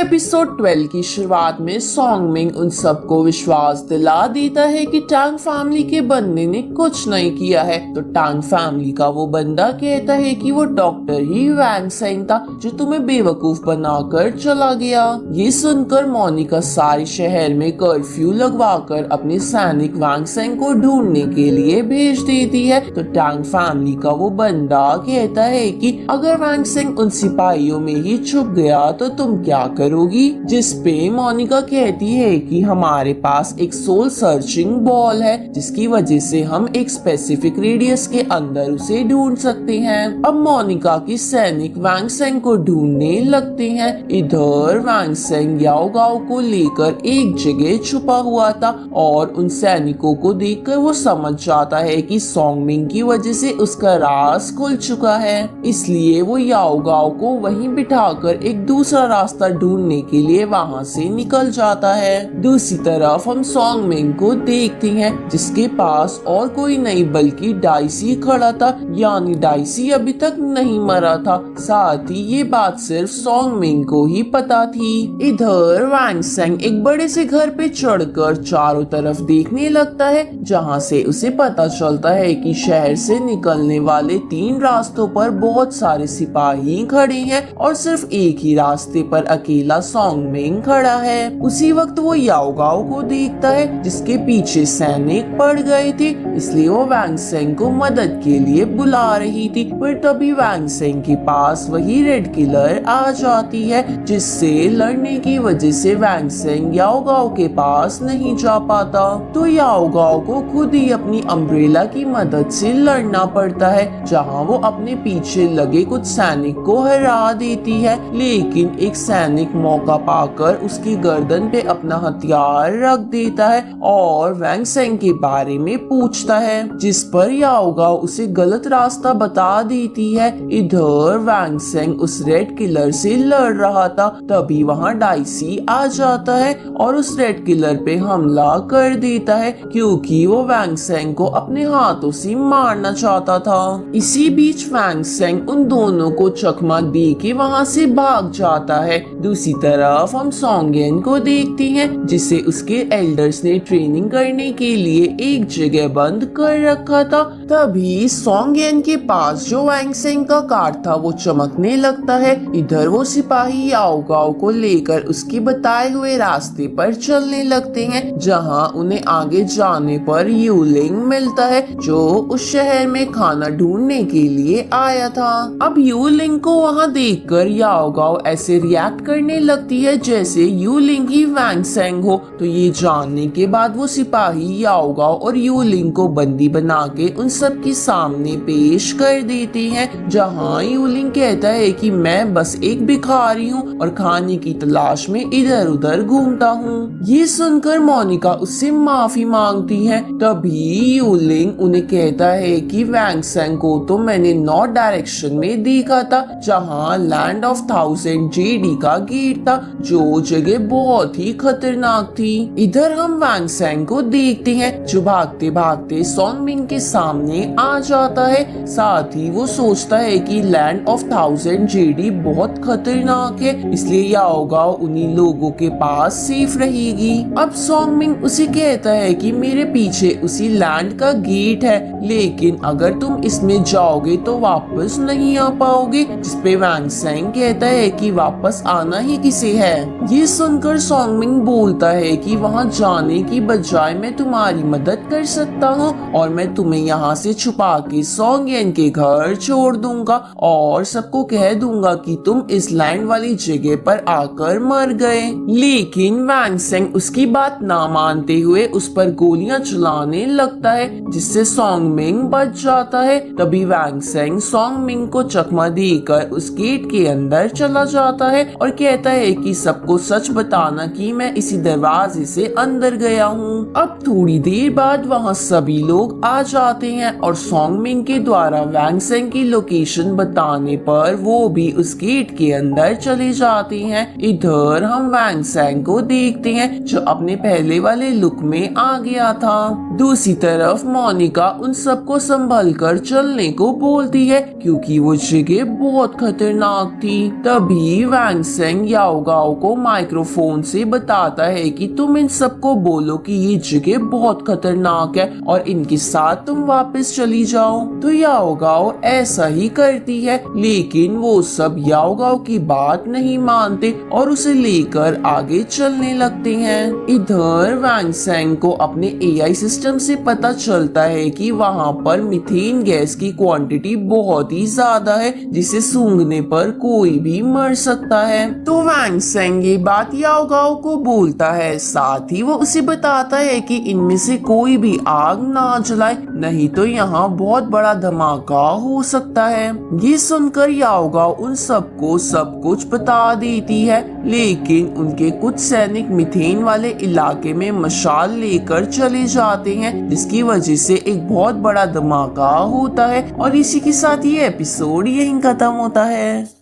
Episode 12 की शुरुआत में सॉन्गमिंग उन सबको विश्वास दिला देता है कि टांग फैमिली के बंदे ने कुछ नहीं किया है। तो टांग फैमिली का वो बंदा कहता है कि वो डॉक्टर ही वैंग सेंग था जो तुम्हें बेवकूफ बनाकर चला गया। ये सुनकर मोनिका सारे शहर में कर्फ्यू लगवाकर अपने सैनिक वैंग सेंग को ढूंढने के लिए भेज देती है। तो टांग फैमिली का वो बंदा कहता है कि अगर वैंग सेंग उन सिपाहियों में ही छुप गया तो तुम क्या करोगी। जिस पे मोनिका कहती है कि हमारे पास एक सोल सर्चिंग बॉल है जिसकी वजह से हम एक स्पेसिफिक रेडियस के अंदर उसे ढूंढ सकते हैं। अब मोनिका की सैनिक वैंग सेंग को ढूंढने लगते हैं। इधर वैंग सेंग याओ गाओ को लेकर एक जगह छुपा हुआ था और उन सैनिकों को देखकर वो समझ जाता है कि सॉन्गमिंग की वजह से उसका राज खुल चुका है। इसलिए वो याओ गाओ को वहीं बिठाकर एक दूसरा रास्ता ढूंढने के लिए वहां से निकल जाता है। दूसरी तरफ हम सॉन्गमिंग को देखते हैं जिसके पास और कोई नहीं बल्कि डाइसी खड़ा था, यानी डाइसी अभी तक नहीं मरा था। साथ ही ये बात सिर्फ सॉन्गमिंग को ही पता थी। इधर वैंग सेंग एक बड़े से घर पे चढ़कर चारों तरफ देखने लगता है जहाँ से उसे पता चलता है कि शहर से निकलने वाले 3 रास्तों पर बहुत सारे सिपाही खड़े हैं और सिर्फ एक ही रास्ते पर अकेला सॉन्गमिंग खड़ा है। उसी वक्त वो याओ गाओ को देखता है जिसके पीछे सैनिक पड़ गए थे, इसलिए वो वैंग सेंग को मदद के लिए बुला रही थी। पर तभी वैंग सेंग के पास वही रेड किलर आ जाती है जिससे लड़ने की वजह से वैंग सेंग याओ गाओ के पास नहीं जा पाता। तो याओ गाओ को खुद ही अपनी अम्ब्रेला की मदद से लड़ना पड़ता है जहाँ वो अपने पीछे लगे कुछ सैनिक को हरा देती है। लेकिन एक सैनिक मौका पाकर उसकी गर्दन पे अपना हथियार रख देता है और वैंग सेंग के बारे में पूछता है, जिस पर याओ गाओ उसे गलत रास्ता बता देती है। इधर वैंग सेंग उस रेड किलर से लड़ रहा था, तभी वहाँ डाइसी आ जाता है और उस रेड किलर पे हमला कर देता है क्योंकि वो वैंग सेंग को अपने हाथों से मारना चाहता था। इसी बीच वैंग सेंग उन दोनों को चकमा दे के वहाँ से भाग जाता है। दूसरी तरफ हम सॉन्गयन को देखते हैं जिसे उसके एल्डर्स ने ट्रेनिंग करने के लिए एक जगह बंद कर रखा था। तभी सॉन्गयन के पास जो वैंग सेंग का कार था वो चमकने लगता है। इधर वो सिपाही याओ गाओ को लेकर उसके बताए हुए रास्ते पर चलने लगते हैं जहाँ उन्हें आगे जाने पर यूलिंग मिलता है जो उस शहर में खाना ढूंढने के लिए आया था। अब यूलिंग को वहाँ देखकर याओ गाओ ऐसे रिएक्ट करने लगती है जैसे यूलिंग ही वैंग सेंग हो। तो ये जानने के बाद वो सिपाही याओ गाओ और यूलिंग को बंदी बना के उन सब के सामने पेश कर देते हैं जहाँ यूलिंग कहता है कि मैं बस एक भिखारी हूँ और खाने की तलाश में इधर उधर घूमता हूँ। ये सुनकर मोनिका उससे माफी मांगती है। तभी यूलिंग उन्हें कहता है कि वैंग सेंग को तो मैंने नॉर्थ डायरेक्शन में देखा था जहाँ लैंड ऑफ 1000 जेडी का गेट था जो जगह बहुत ही खतरनाक थी। इधर हम वैंग सेंग को देखते हैं जो भागते भागते सॉन्गमिंग के सामने आ जाता है। साथ ही वो सोचता है कि लैंड ऑफ 1000 जेडी बहुत खतरनाक है, इसलिए याओ गाओ उन्हीं लोगों के पास सेफ रहेगी। अब सॉन्गमिंग उसे कहता है कि मेरे पीछे उसी लैंड का गेट है, लेकिन अगर तुम इसमें जाओगे तो वापस नहीं आ पाओगे। जिसपे वैंग सेंग कहता है कि वापस आना ही किसे है। ये सुनकर सॉन्गमिंग बोलता है कि वहाँ जाने की बजाय मैं तुम्हारी मदद कर सकता हूँ और मैं तुम्हें यहाँ से छुपा के सॉन्गयन के घर छोड़ दूंगा और सबको कह दूंगा कि तुम इस लैंड वाली जगह पर आकर मर गए। लेकिन वैंग सेंग उसकी बात ना मानते हुए उस पर गोलियां चलाने लगता है जिससे सॉन्गमिंग बच जाता है। तभी वैंग सेंग सॉन्गमिंग को चकमा देकर उस गेट के अंदर चला जाता है और कहता है कि सबको सच बताना कि मैं इसी दरवाजे से अंदर गया हूँ। अब थोड़ी देर बाद वहाँ सभी लोग आ जाते हैं और सॉन्गमिंग के द्वारा वैंग सेंग की लोकेशन बताने पर वो भी उस गेट के अंदर चले जाते हैं। इधर हम वैंग सेंग को देखते हैं जो अपने पहले वाले लुक में आ गया था। दूसरी तरफ मोनिका उन सबको संभल कर चलने को बोलती है क्योंकि वो जगह बहुत खतरनाक थी। तभी वैंग सेंग याओ गाओ को माइक्रोफोन से बताता है कि तुम इन सबको बोलो कि ये जगह बहुत खतरनाक है और इनके साथ तुम वापस चली जाओ। तो याओ गाओ ऐसा ही करती है, लेकिन वो सब याओ गाओ की बात नहीं मानते और उसे लेकर आगे चलने लगते हैं। इधर वैंग सेंग को अपने एआई सिस्टम से पता चलता है कि वहाँ पर मीथेन गैस की क्वांटिटी बहुत ही ज्यादा है जिसे सूंघने पर कोई भी मर सकता है। तो वैंग सेंग ये बात याओ गाओ को बोलता है, साथ ही वो उसे बताता है कि इनमें से कोई भी आग ना जलाए, नहीं तो यहाँ बहुत बड़ा धमाका हो सकता है। ये सुनकर याओ गाओ उन सबको सब कुछ बता देती है, लेकिन उनके कुछ सैनिक मीथेन वाले इलाके में मशाल लेकर चले जाते हैं, जिसकी वजह से एक बहुत बड़ा धमाका होता है। और इसी के साथ ये एपिसोड यहीं खत्म होता है।